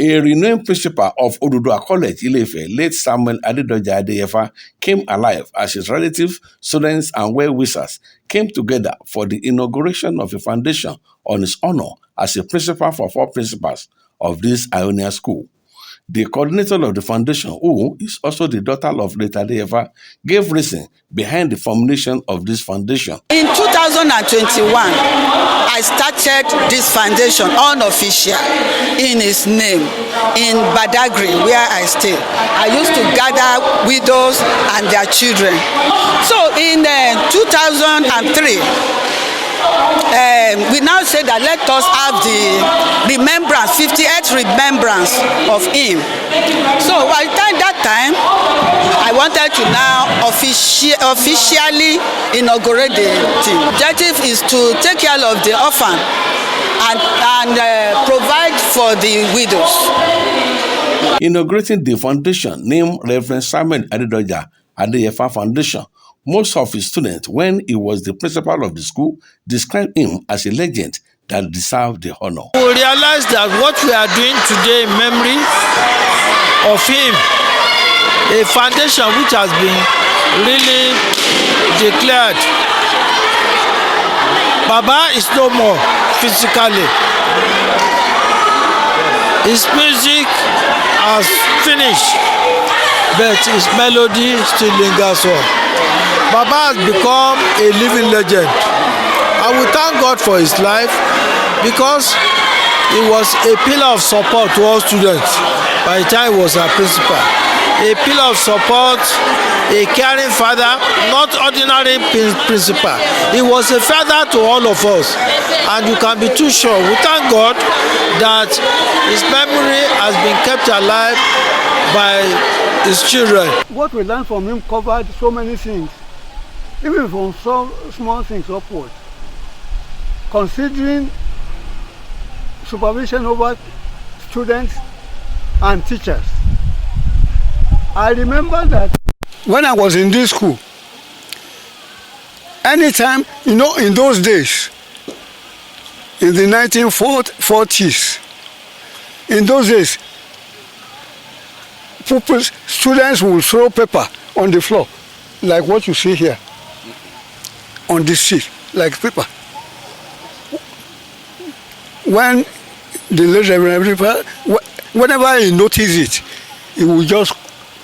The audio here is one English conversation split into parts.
A renowned principal of Oduduwa College, Ile Ife, late Samuel Adedoja Adeyefa, came alive as his relatives, students, and well-wishers came together for the inauguration of a foundation on his honor as a principal for 4 principals of this Ionia school. The coordinator of the foundation, who is also the daughter of late Adeyefa, gave reason behind the formation of this foundation. In 2021, I started this foundation unofficial in his name in Badagry, where I stay. I used to gather widows and their children. So in 2003, we now say that let us have the remembrance, 58th remembrance of him. So by that time, I wanted to now officially inaugurate the thing. The objective is to take care of the orphan and provide for the widows. Inaugurating the foundation, named Reverend Samuel Adedoja Adeyefa Foundation, most of his students, when he was the principal of the school, described him as a legend that deserved the honor. We realize that what we are doing today in memory of him, a foundation which has been really declared. Baba is no more physically. His music has finished, but his melody still lingers on. Baba has become a living legend. I will thank God for his life because he was a pillar of support to all students by the time he was our principal. A pillar of support, a caring father, not ordinary principal. He was a father to all of us, and you can be too sure. We thank God that his memory has been kept alive by his children. What we learned from him covered so many things, even from some small things upward. Considering supervision over students and teachers. I remember that when I was in this school, anytime, in those days, in the 1940s, in those days, students would throw paper on the floor, like what you see here, on this sheet, like paper. When the late Reverend, whenever he noticed it, he would just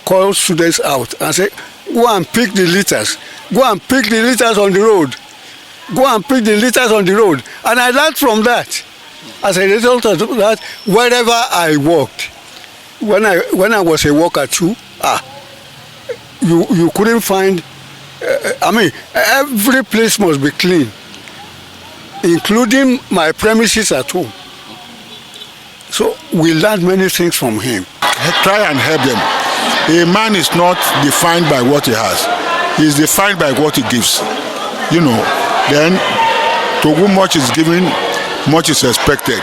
call students out and say, go and pick the litters. Go and pick the litters on the road. Go and pick the litters on the road. And I learned from that. As a result of that, wherever I worked, when I was a worker too, you couldn't find, every place must be clean, including my premises at home. So we learned many things from him. Try and help them. A man is not defined by what he has. He is defined by what he gives. Then to whom much is given, much is expected.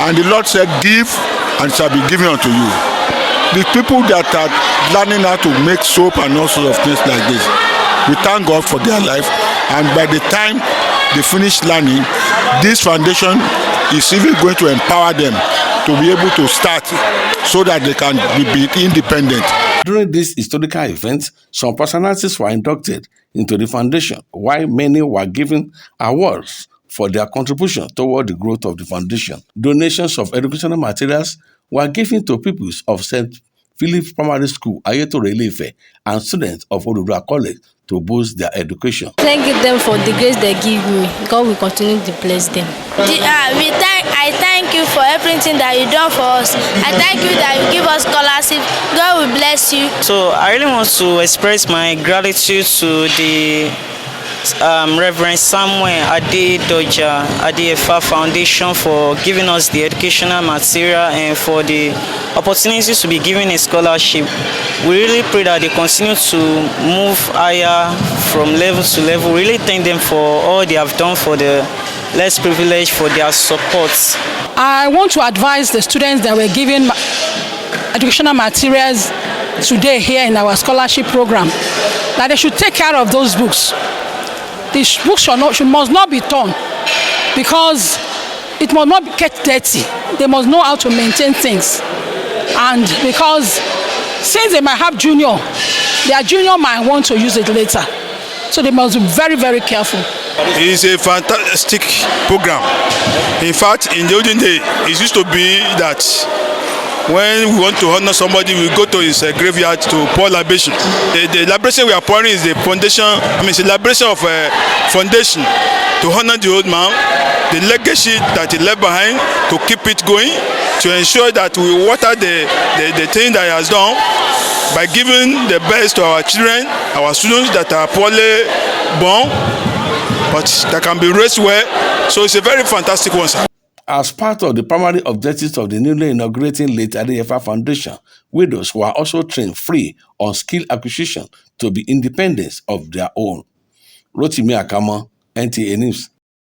And the Lord said, give and it shall be given unto you. The people that are learning how to make soap and all sorts of things like this, we thank God for their life. And by the time they finish learning, this foundation is even going to empower them to be able to start so that they can be independent. During this historical event, some personalities were inducted into the foundation, while many were given awards for their contribution toward the growth of the foundation. Donations of educational materials were given to pupils of St. Philip's Primary School, Ayetoro Ile Ife, and students of Oduduwa College to boost their education. Thank them for the grace they give me. God will continue to bless them. I thank you for everything that you done for us. I thank you that you give us scholarship. God will bless you. So I really want to express my gratitude to the Reverend Samuel Adedoja Adeyefa Foundation for giving us the educational material and for the opportunities to be given a scholarship. We really pray that they continue to move higher from level to level. We really thank them for all they have done for the less privileged, for their support. I want to advise the students that were given educational materials today here in our scholarship program that they should take care of those books. These books must not be torn, because it must not get dirty. They must know how to maintain things. And because since they might have junior, their junior might want to use it later. So they must be very, very careful. It is a fantastic program. In fact, in the olden days, it used to be that when we want to honor somebody, we go to his graveyard to pour libation. The libation we are pouring is the foundation, it's a libation of a foundation to honor the old man, the legacy that he left behind, to keep it going, to ensure that we water the thing that he has done by giving the best to our children, our students that are poorly born, but that can be raised well. So it's a very fantastic one, sir. As part of the primary objectives of the newly inaugurating late Adeyefa Foundation, widows were also trained free on skill acquisition to be independent of their own. Rotimi Akama, NTA News.